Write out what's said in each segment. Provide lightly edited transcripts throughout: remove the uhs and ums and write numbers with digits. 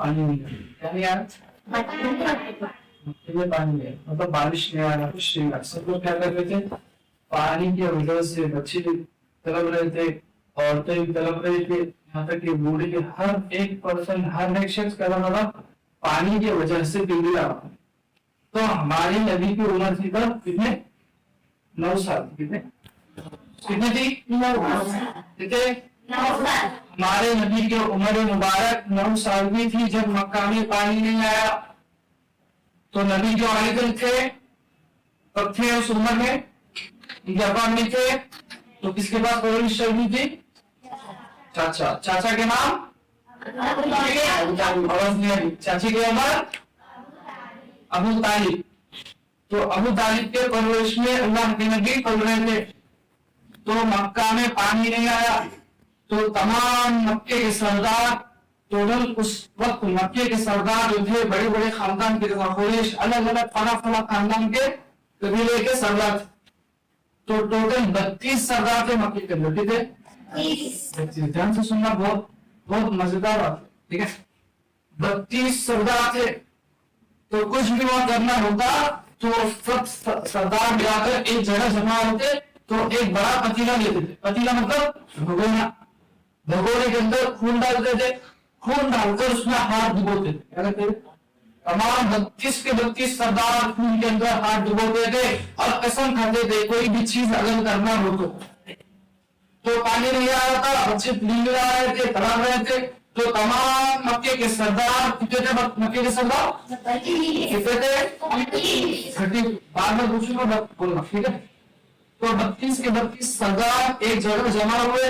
पानी नहीं है, क्या नहीं आया, मक्के में पानी नहीं है, मतलब बारिश नहीं आया, कुछ नहीं आया। सब लोग क्या कर रहे थे, पानी की वजह से बच्चे तड़प रहे थे, औरतें भी तड़प रही थी, यहाँ तक कि बूढ़े के हर एक पर्सन, हर एक शख्स कर रहा था पानी की वजह से पिघला। तो हमारी नबी की उम्र थी तब कितने, 9 साल, कितने कितने थी, 9 साल। हमारे नबी की उम्र मुबारक 9 साल की थी जब मक्का में पानी नहीं आया। तो नबी जो आलिम थे तब थे उस उम्र में, जापान में थे, तो किसके पास परवरिश चलनी थी, चाचा, चाचा के नाम आवाज नहीं आई, चाची की उम्र अबू तालिब। तो अबू तालिब के परवरिश में अल्लाह के नबी पल रहे थे। तो मक्का में पानी नहीं आया, तो तमाम मक्के के सरदार, टोटल उस वक्त मक्के के सरदार जो थे बड़े बड़े खानदान के, कुरैश अलग अलग फला खानदान के कबीले के सरदार, तो टोटल 32 सरदार थे मक्के के अंदर, ठीक है, ध्यान से सुनना, बहुत बहुत मजेदार बात है, ठीक है। 32 सरदार थे, तो कुछ भी वहां करना होता तो सब सरदार मिलाकर एक जगह जमा होते, तो एक बड़ा पतीला लेते थे, पतीला मतलब भगोना, भगोने के अंदर खून डालते थे, खून डालकर उसमें हाथ डुबोते थे, क्या कहते थे, तमाम 32 के 32 सरदार खून के अंदर हाथ डुबोते थे और कसम खाते थे कोई भी चीज अगर करना हो तो पानी नहीं आ रहा था, बच्चे पीने आ रहे थे, तड़प रहे थे, तो तमाम मक्के के सरदार कितने थे, मक्के के सरदार कितने थे, 30, बाद में दूसरी को बोलना, ठीक है। तो 32 के 32 सरदार एक जगह जमा हुए,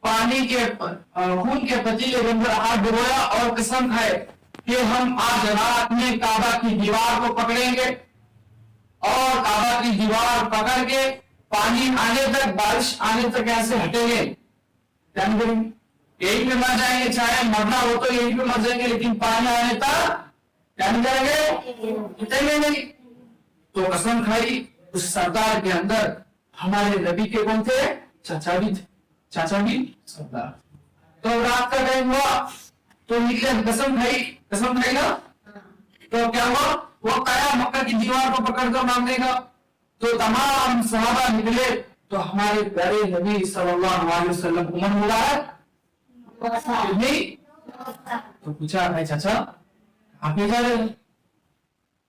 पानी के खून के पतीले के अंदर हाथ डुबोया और कसम खाए कि हम आज रात में काबा की दीवार को पकड़ेंगे और काबा की दीवार पकड़ के पानी आने तक, बारिश आने तक ऐसे हटेंगे, यही पे मर जाएंगे, चाहे मरना हो तो यही पे मर जाएंगे, लेकिन पानी आने तक क्या नहीं करेंगे, हटेंगे नहीं। तो कसम खाई उस सरदार के अंदर हमारे नबी के कौन थे, चाचा भी थे, चाचा भी सरदार। तो रात का टाइम हुआ तो निकले, कसम खाई ना, तो क्या हुआ, वो काया मक्का की दीवार को पकड़कर मांगेगा, तो तमाम सहाबा निकले, तो हमारे प्यारे नबी सल्लल्लाहु अलैहि वसल्लम उम्र हुआ है नहीं, तो पूछा भाई चाचा आप ही जा रहे हो,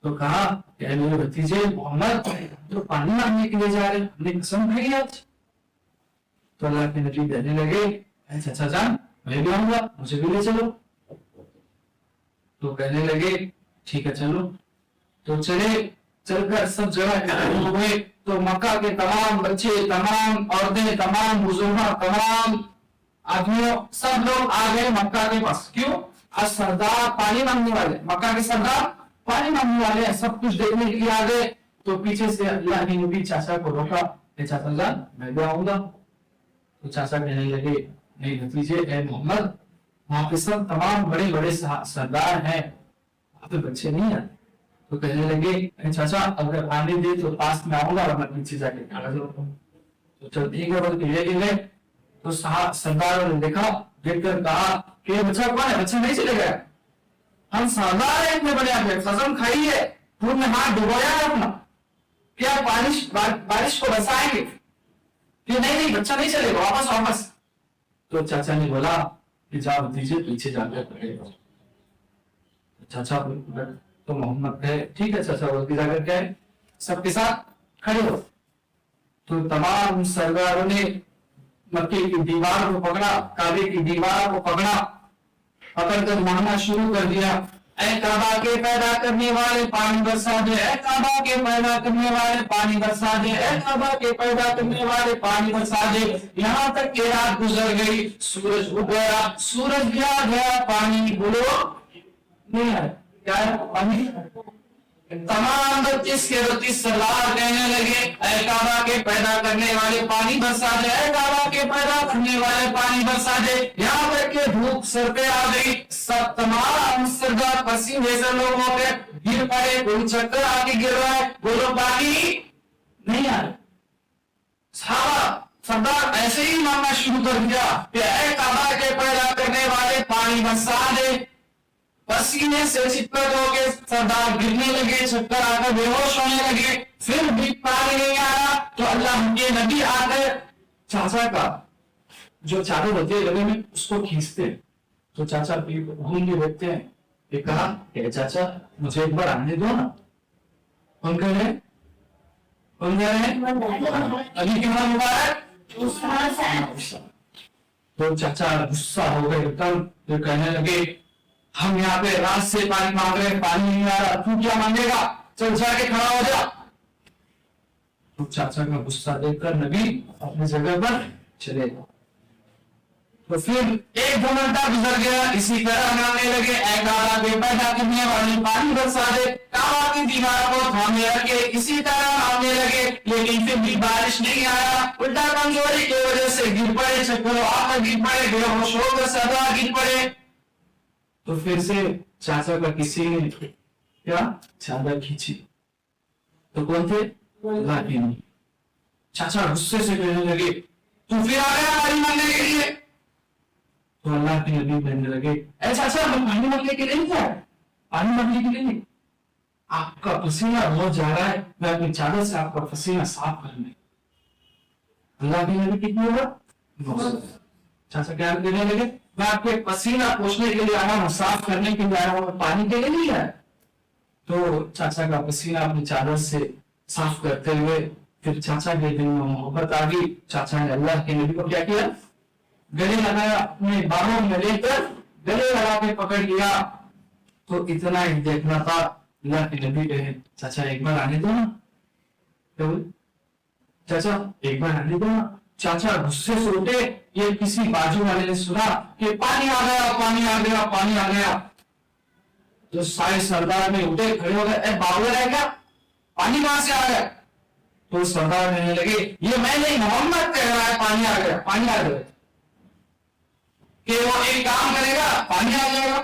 तो कहा क्या मेरे भतीजे मोहम्मद तो पानी मांगने के लिए जा रहे हैं, हमने कसम खाई आज। तो अल्लाह के नबी कहने लगे चाचा जान मैं भी आऊंगा, मुझे भी ले चलो। तो कहने लगे ठीक है चलो। तो चले, चलकर सब जगह हुए, तो मक्का के तमाम बच्चे, तमाम औरतें, तमाम बुजुर्ग, तमाम आदमियों, सब लोग आ गए मक्का के पास। क्यों, आज सरदार पानी मांगने वाले, मक्का के सरदार पानी मांगने वाले, सब कुछ देखने के लिए आ गए। तो पीछे से अल्लाह के नबी चाचा को रोका, चाचा जान मैं भी आऊंगा। तो चाचा कहने लगे नहीं भतीजे, ए मोहम्मद वहां पे सब तमाम बड़े बड़े सरदार हैं, वहां पे बच्चे नहीं है। तो कहने लगे चाचा अगर आने दे तो पास में आऊंगा और मैं पीछे जाके खड़ा रहूंगा। तो चल ठीक है, बोल के गए। तो सरदारों ने देखा, देखकर कहा कि बच्चा कौन है, बच्चा नहीं चले गया, हम सरदार हैं इतने बड़े, आप कसम खाई है, तुमने हाथ डुबोया है अपना, क्या बारिश को बसाएंगे, कि नहीं बच्चा नहीं चलेगा, वापस। तो चाचा ने बोला कि जाओ भतीजे पीछे जाकर पकड़ेगा। चाचा तो मोहम्मद कहे ठीक है चाचा, बोल के जाकर क्या है सबके साथ खड़े हो। तो तमाम सरदारों ने मक्के की दीवार को पकड़ा, काबे की दीवार को पकड़ा, पकड़कर मांगना शुरू कर दिया, ऐ काबा के पैदा करने वाले पानी बरसा दे, ऐ काबा के पैदा करने वाले पानी बरसा दे, ऐ काबा के पैदा करने वाले पानी बरसा दे। यहाँ तक कि रात गुजर गई, सूरज उग गया, सूरज गया, पानी बोलो नहीं है, क्या है पानी। तमाम 32 के 32 सरदार कहने लगे ऐ काबा के पैदा करने वाले पानी बरसा दे, ऐ काबा के पैदा करने वाले पानी बरसा दे। यहाँ तक के धूप सर पे आ गई, सब तमाम सरदार पसीने से लोग हो गए, गिर पड़े, कोई चक्कर आके गिर रहा है, बोलो पानी नहीं आ रहा। सरदार ऐसे ही मांगना शुरू कर दिया कि ऐ काबा के पैदा करने वाले पानी बरसा दे। पसीने से चिपक हो गए, सरदार गिरने लगे, चक्कर आकर बेहोश होने लगे, फिर भी पानी नहीं आया। तो अल्लाह के नबी आकर चाचा का जो चादर होती है गले में उसको खींचते, तो चाचा घूम के देखते हैं। ये कहा कि चाचा मुझे एक बार आने दो ना। कौन कह रहे अभी के नाम मुबारक। तो चाचा गुस्सा हो गए एकदम, तो कहने लगे हम यहाँ पे रात से पानी मांग रहे हैं, पानी नहीं आ रहा, तू क्या मांगेगा, चल जाके खड़ा हो जा। तो चाचा का गुस्सा देखकर नबी अपनी जगह पर चले गए। तो फिर एक दो घंटा गुजर गया, इसी तरह मांगने लगे, पानी बरसा दे, काबा की दीवार को थामे रखे, इसी तरह मांगने लगे, लेकिन फिर भी बारिश नहीं आया। उल्टा कमजोरी की वजह से गिर पड़े, चक्कर आकर गिर पड़े, बेहोश होकर सदा गिर पड़े। तो फिर से चाचा का किसी ने क्या चादर खींची, तो कौन थे, अल्लाह के नबी। चाचा गुस्से से कहने लगे तू फिर आ गया पानी मांगने के लिए। तो अल्लाह के नबी कहने लगे ऐसा अच्छा हम पानी मांगने के लिए नहीं जाए, पानी मांगने के लिए नहीं, आपका पसीना बहुत जा रहा है, मैं अपनी चादर से आपका पसीना साफ करने। अल्लाह के नबी कितनी होगा। चाचा क्या कहने लगे मैं आपके पसीना पोंछने के लिए आया हूँ, साफ करने के लिए आया हूँ, पानी के लिए नहीं आया। तो चाचा का पसीना अपनी चादर से साफ करते हुए फिर चाचा के दिल में मोहब्बत आ गई। चाचा ने अल्लाह के नबी को क्या किया, गले लगाया, अपने बाहों में लेकर गले लगा के पकड़ लिया। तो इतना ही देखना था। अल्लाह के नबी कहे चाचा एक बार आने दो ना, चाचा एक बार आने दो ना। चाचा गुस्से से उठे, ये किसी बाजू वाले ने सुना कि पानी आ गया, पानी आ गया, पानी आ गया। तो सारे सरदार में उठे, खड़े हो गए, बावला है क्या, पानी कहां से आ गया। तो सरदार कहने लगे ये मैं नहीं, मोहम्मद कह रहा है पानी आ गया, पानी आ गया, कि वो एक काम करेगा पानी आ जाएगा।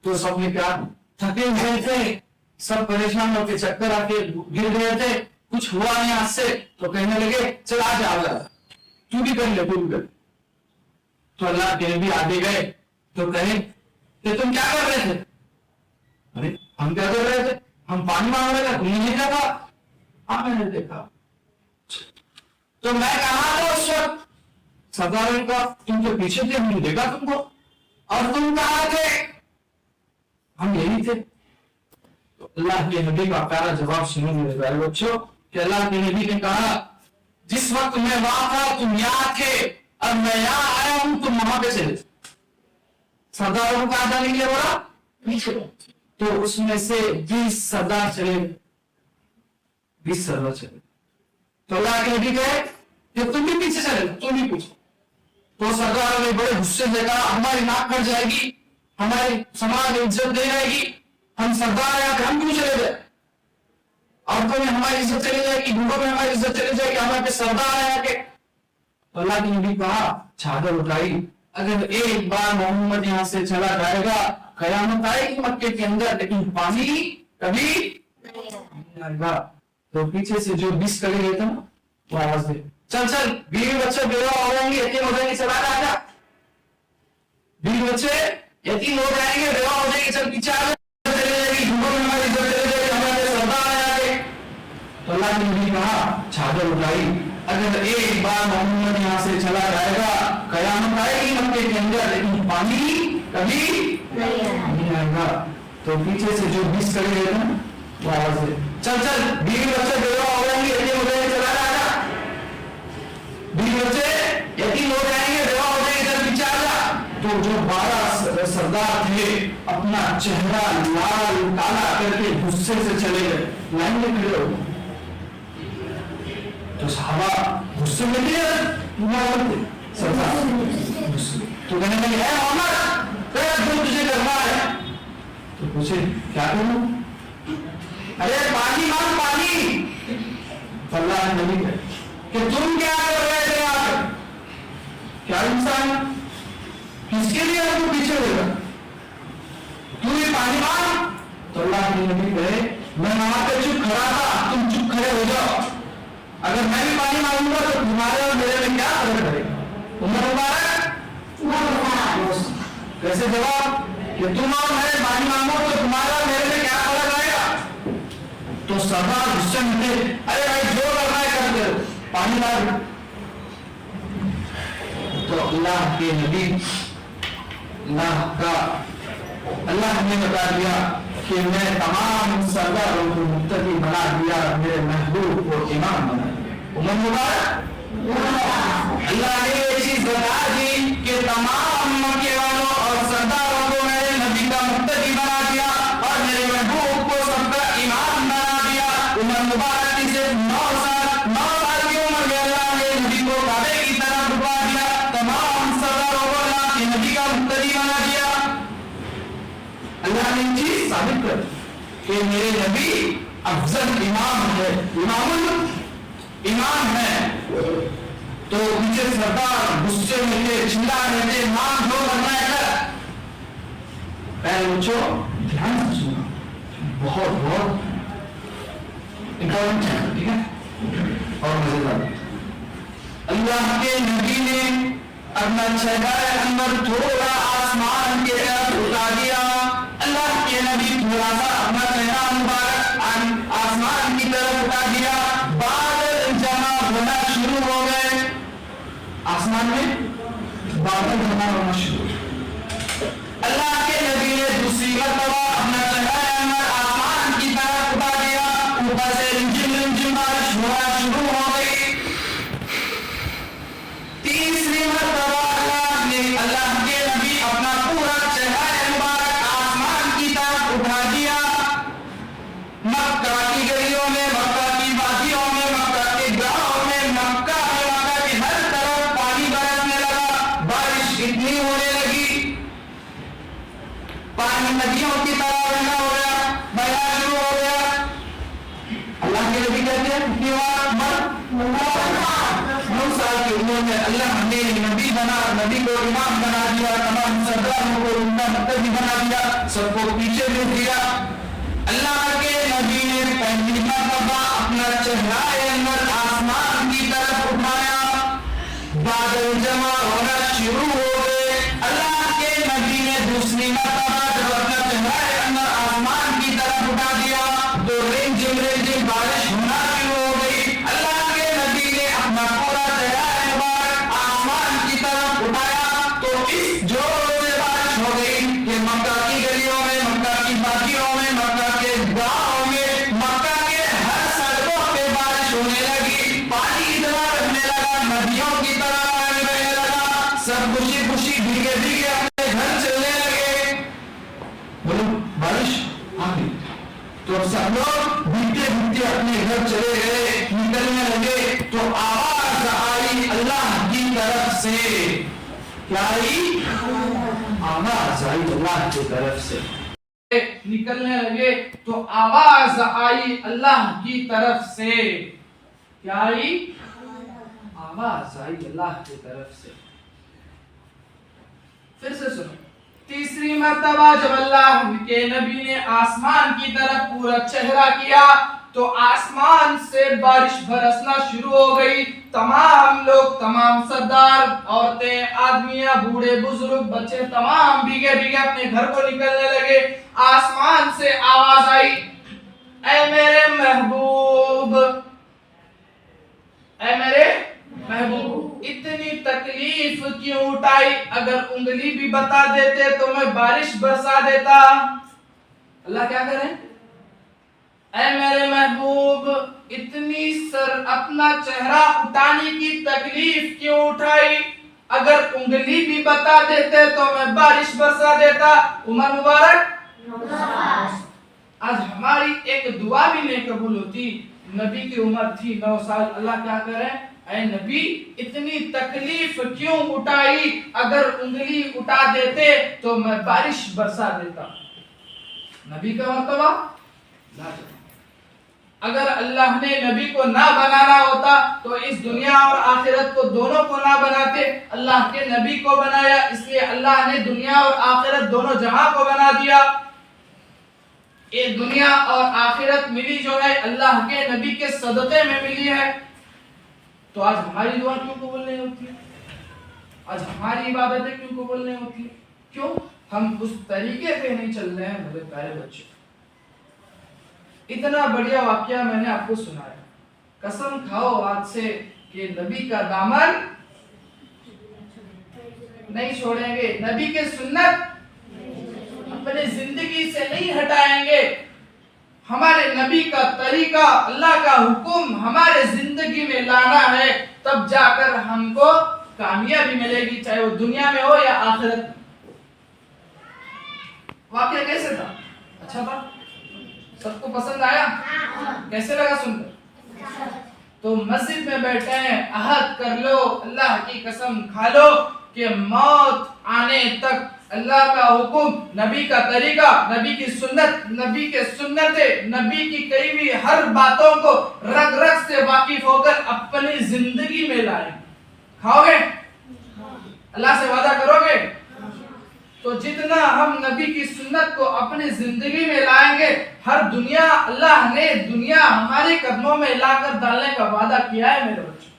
तो सबने क्या, थके हुए थे, सब परेशान होकर चक्कर आके गिर गए थे, कुछ हुआ नहीं आज से। तो कहने लगे चल आ जा, तू भी कर ले, तू भी कर। तो अल्लाह के नबी आगे गए तो कहे कि तुम क्या कर रहे थे। अरे हम क्या कर रहे थे, हम पानी मांग रहे थे, तुमने नहीं देखा। हाँ मैंने देखा। तो मैं कहा था उस वक्त, सरदार का तुमके पीछे थे, हमने देखा तुमको, और तुम कहाँ थे, हम यही थे। तो अल्लाह के नबी का प्यारा जवाब सुनो मेरे प्यारे बच्चों, कि अल्लाह के नबी ने कहा जिस वक्त मैं वहां था तुम यहाँ थे, अब मैं यहाँ आया हूं तुम वहां पे चले। सरदारों को कहा जाने के लिए बोला पीछे। तो उसमें से 20 सरदार चले, 20 सरदार चले। तो अल्लाह के नबी कहे कि तुम भी पीछे चले, तुम भी पीछे। तो सरदारों ने बड़े गुस्से से कहा हमारी नाक कट जाएगी, हमारी समाज में इज्जत नहीं रहेगी, हम सरदार हैं, हम क्यों चले जाए, औरतों में हमारी इज्जत चली जाएगी, बूढ़ों में हमारी इज्जत चली जाएगी, हमारे पे सरदार है आके। तो अल्लाह के नबी कहा चादर उठाई, अगर एक बार मोहम्मद यहाँ से चला जाएगा कयामत आएगी मक्के के अंदर, लेकिन पानी कभी नहीं आएगा। तो पीछे से जो 20 कड़े गए थे ना, वो आवाज दे चल चल, बीवी बच्चे बेवा हो जाएंगे, यतीम हो जाएंगे, चला आजा, बीवी बच्चे यतीम हो जाएंगे, बेवा हो जाएंगे, चल पीछे आ जा, चले जाएगी, घूमों में हमारी इज्जत चली जाएगी, हमारे सरदार आए। तो अल्लाह ने भी कहा चादर उठाई, अगर एक बार मोहम्मद यहाँ से चला जाएगा कयामत आएगी मक्के के अंदर, लेकिन पानी कभी नहीं आएगा। तो पीछे से जो 20 कड़े गए थे वो आवाज दे चल चल, बीवी बच्चे बेवा हो जाएंगे, यतीम हो जाएंगे, चला आजा, बीवी बच्चे यतीम हो जाएंगे, बेवा हो जाएंगे, चल पीछे आ जा। तो जो 12 सरदार थे अपना चेहरा लाल काला करके गुस्से से चले गए, लाइन में खड़े हो गए। तो साहबा गुस्से में सरदार तो कहने लगे है मोहम्मद जो तुझे करना है। तो पूछे क्या करूं, अरे पानी मांग पानी। तो अल्लाह ने नबी कहे कि तुम क्या कर रहे थे आप, क्या इंसान, किसके लिए तू पीछे होगा, तू ये पानी मांग। तो अल्लाह के नबी कहे मैं वहां पे चुप खड़ा था, तुम चुप खड़े हो जाओ, अगर मैं भी पानी मांगूंगा तो तुम्हारे और मेरे में क्या फर्क पड़ेगा। उमर मुबारक कैसे जवाब कि کہ تم اور میں پانی مانگو تو تمہارا میرے میں کیا فرق آئے گا؟ تو سردار غصے میں تھے، ارے بھائی جو کرنا ہے کر دو، پانی لا دو۔ تو اللہ کے نبی اللہ نے بتا دیا کہ میں تمام سرداروں کو مقتدی بنا دیا، میرے محبوب کو امام بنا دیا۔ امام مبارک اللہ نے یہ چیز بتا دی کہ تمام مکے والوں اور سرداروں کو میرے نبی کا مقتدی بنا دیا اور میرے محبوب کو سب کا امام بنا دیا۔ عمر مبارک کی صرف 9 سال کی عمر میں اللہ نے نبی کو کعبے کی طرف ڈھکا دیا، تمام سرداروں کو اللہ کے نبی کا مقتدی بنا دیا۔ اللہ نے یہ چیز ثابت کر کہ میرے نبی افضل امام ہے، امام ہے۔ تو پیچھے سردار غصے میں تھے، چلا رہے تھے، امام جو کرنا ہے کر۔ پہلے بچوں دھیان سے سننا، بہت امپورٹنٹ ہے، ٹھیک ہے اور مزیدار۔ اللہ کے نبی نے اپنا چہرہ انور تھوڑا آسمان کے طرف اٹھا دیا۔ اللہ کے نبی تھوڑا سا اپنا چہرہ مبارک آسمان کی طرف اٹھا دیا، بادل جمع ہونا شروع ہو گئے، آسمان میں بادل جمع ہونا شروع ہوئے۔ اللہ کے نبی نے دوسری مرتبہ اپنا چہرہ انور آسمان کی طرف اٹھا دیا، اوپر سے رمجم رمجم بارش ہونا شروع ہو گئی۔ تیسری مرتبہ اللہ کے نبی اپنا پورا چہرہ مبارک آسمان کی طرف اٹھا دیا۔ مکہ کی گلیوں میں، مکہ کی وادیوں میں، مکہ کے گاؤں میں، مکہ کی ہر طرف پانی برسنے لگا، بارش اتنی ہونے لگی، پانی ندیوں کی طرح بہنا ہو گیا، بہنا شروع ہو گیا۔ اللہ کے نبی کہتے ہیں کتنی بار 9 سال کی عمر میں اللہ نے نبی کو امام بنا دیا، تمام سرداروں کو ان کا مقتدی بنا دیا، سب کو پیچھے بھیج دیا۔ اللہ کے نبی نے پہلی مرتبہ اپنا چہرہ انور آسمان کی طرف اٹھایا، بادل جمع ہونا شروع ہو گئے۔ اللہ کے نبی نے دوسری مرتبہ جب اپنا چہرہ انور آسمان کی طرف اٹھا دیا تو رمجم رمجم بارش ہونا شروع ہو گئی۔ اللہ کے نبی نے اپنا پورا چہرہ مبارک آسمان کی طرف اٹھایا تو اس جوڑ سے بارش ہو گئی کہ مکہ کی گلیوں میں، مکہ کی وادیوں میں، مکہ کے گاؤں میں، مکہ کے ہر سڑکوں پہ بارش ہونے لگی، پانی اتنا بہنے لگا، ندیوں کی طرح پانی بہنے لگا، سب خوشی خوشی بھیگے بھیگے اپنے گھر چلنے لگے۔ بولو بارش آ گئی تو سب لوگ بھیگتے بھیگتے اپنے گھر چلے گئے، نکلنے لگے تو آواز آئی اللہ کی طرف سے۔ کیا آئی؟ آواز آئی اللہ کی طرف سے۔ نکلنے لگے تو آواز آئی اللہ کی طرف سے۔ کیا آئی؟ آواز آئی اللہ کی طرف سے۔ پھر سے سنو، تیسری مرتبہ جب اللہ کے نبی نے آسمان کی طرف پورا چہرہ کیا تو آسمان سے بارش برسنا شروع ہو گئی، تمام لوگ، تمام سردار، عورتیں، آدمیاں، بوڑھے بزرگ، بچے، تمام بھیگے بھیگے اپنے گھر کو نکلنے لگے۔ آسمان سے آواز آئی، اے میرے محبوب، اے میرے محبوب، اتنی تکلیف کیوں اٹھائی؟ اگر انگلی بھی بتا دیتے تو میں بارش برسا دیتا۔ اللہ کیا کرے؟ اے میرے محبوب، اتنی اپنا چہرہ اٹھانے کی تکلیف کیوں اٹھائی؟ اگر انگلی بھی بتا دیتے تو میں بارش برسا دیتا۔ عمر مبارک آج ہماری ایک دعا بھی نہیں قبول ہوتی۔ نبی کی عمر تھی 9 سال، اللہ کیا کرے؟ اے نبی، اتنی تکلیف کیوں اٹھائی؟ اگر انگلی اٹھا دیتے تو میں بارش برسا دیتا۔ نبی کا مرتبہ اگر اللہ نے نبی کو نہ بنانا ہوتا تو اس دنیا اور آخرت کو دونوں کو نہ بناتے، اللہ کے نبی کو بنایا، اس لیے اللہ نے دنیا اور آخرت دونوں جہاں کو بنا دیا۔ یہ دنیا اور آخرت ملی جو ہے اللہ کے نبی کے صدقے میں ملی ہے۔ تو آج ہماری دعا کیوں قبول نہیں ہوتی؟ آج ہماری عبادتیں کیوں قبول نہیں ہوتی؟ کیوں؟ ہم اس طریقے پہ نہیں چل رہے ہیں میرے پیارے بچوں. اتنا بڑھیا واقعہ میں نے آپ کو سنایا. قسم کھاؤ آج سے کہ نبی کا دامن نہیں چھوڑیں گے, نبی کے سنت اپنے زندگی سے نہیں ہٹائیں گے. ہمارے نبی کا طریقہ, اللہ کا حکم ہمارے زندگی میں لانا ہے, تب جا کر ہم کو کامیابی ملے گی, چاہے وہ دنیا میں ہو یا آخرت میں. واقعہ کیسے تھا؟ اچھا تھا؟ سب کو پسند آیا؟ کیسے لگا سن کر؟ تو مسجد میں بیٹھے ہیں, عہد کر لو, اللہ کی قسم کھا لو کہ موت آنے تک اللہ کا حکم, نبی کا طریقہ, نبی کی سنت, نبی کے سنتیں, نبی کی کہی ہوئی ہر باتوں کو رگ رگ سے واقف ہو کر اپنی زندگی میں لائیں. کھاؤ گے؟ اللہ سے وعدہ کرو گے؟ تو جتنا ہم نبی کی سنت کو اپنی زندگی میں لائیں گے, ہر دنیا, اللہ نے دنیا ہمارے قدموں میں لا کر ڈالنے کا وعدہ کیا ہے میرے بچوں.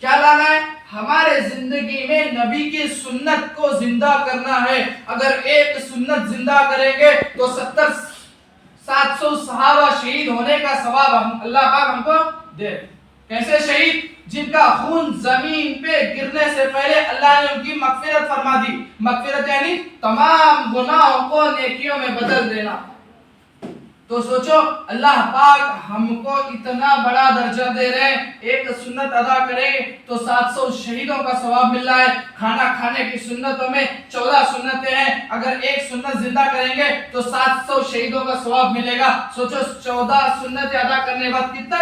کیا لانا ہے؟ ہمارے زندگی میں نبی کی سنت کو زندہ کرنا ہے. اگر ایک سنت زندہ کریں گے تو 700 صحابہ شہید ہونے کا ثواب اللہ پاک ہم کو دے. کیسے شہید؟ جن کا خون زمین پہ گرنے سے پہلے اللہ نے ان کی مغفرت فرما دی. مغفرت یعنی تمام گناہوں کو نیکیوں میں بدل دینا. تو سوچو, اللہ پاک ہم کو اتنا بڑا درجہ دے رہے ہیں, ایک سنت ادا کریں گے تو 700 شہیدوں کا ثواب مل رہا ہے. کھانا کھانے کی سنتوں میں 14 سنتیں ہیں, اگر ایک سنت زندہ کریں گے تو 700 شہیدوں کا ثواب ملے گا. سوچو 14 سنتیں ادا کرنے کے بعد کتنا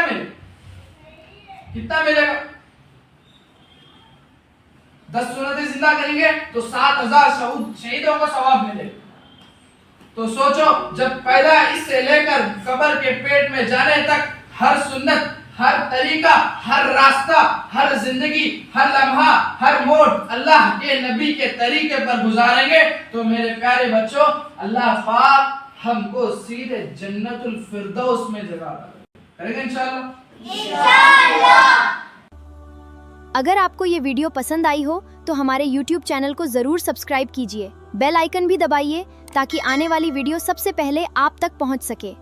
ملے گا؟ 10 سنتیں زندہ کریں گے تو 7000 شہیدوں کا ثواب ملے گا. تو سوچو, جب پیدائش سے لے کر قبر کے پیٹ میں جانے تک ہر سنت, ہر طریقہ, ہر راستہ, ہر زندگی, ہر لمحہ, ہر موڑ اللہ کے نبی کے طریقے پر گزاریں گے تو میرے پیارے بچوں, اللہ پاک ہم کو سیدھے جنت الفردوس میں جگہ کرے گا انشاءاللہ. اگر آپ کو یہ ویڈیو پسند آئی ہو تو ہمارے YouTube چینل کو ضرور سبسکرائب کیجیے, بیل آئیکن بھی دبائیے تاکہ آنے والی ویڈیو سب سے پہلے آپ تک پہنچ سکے.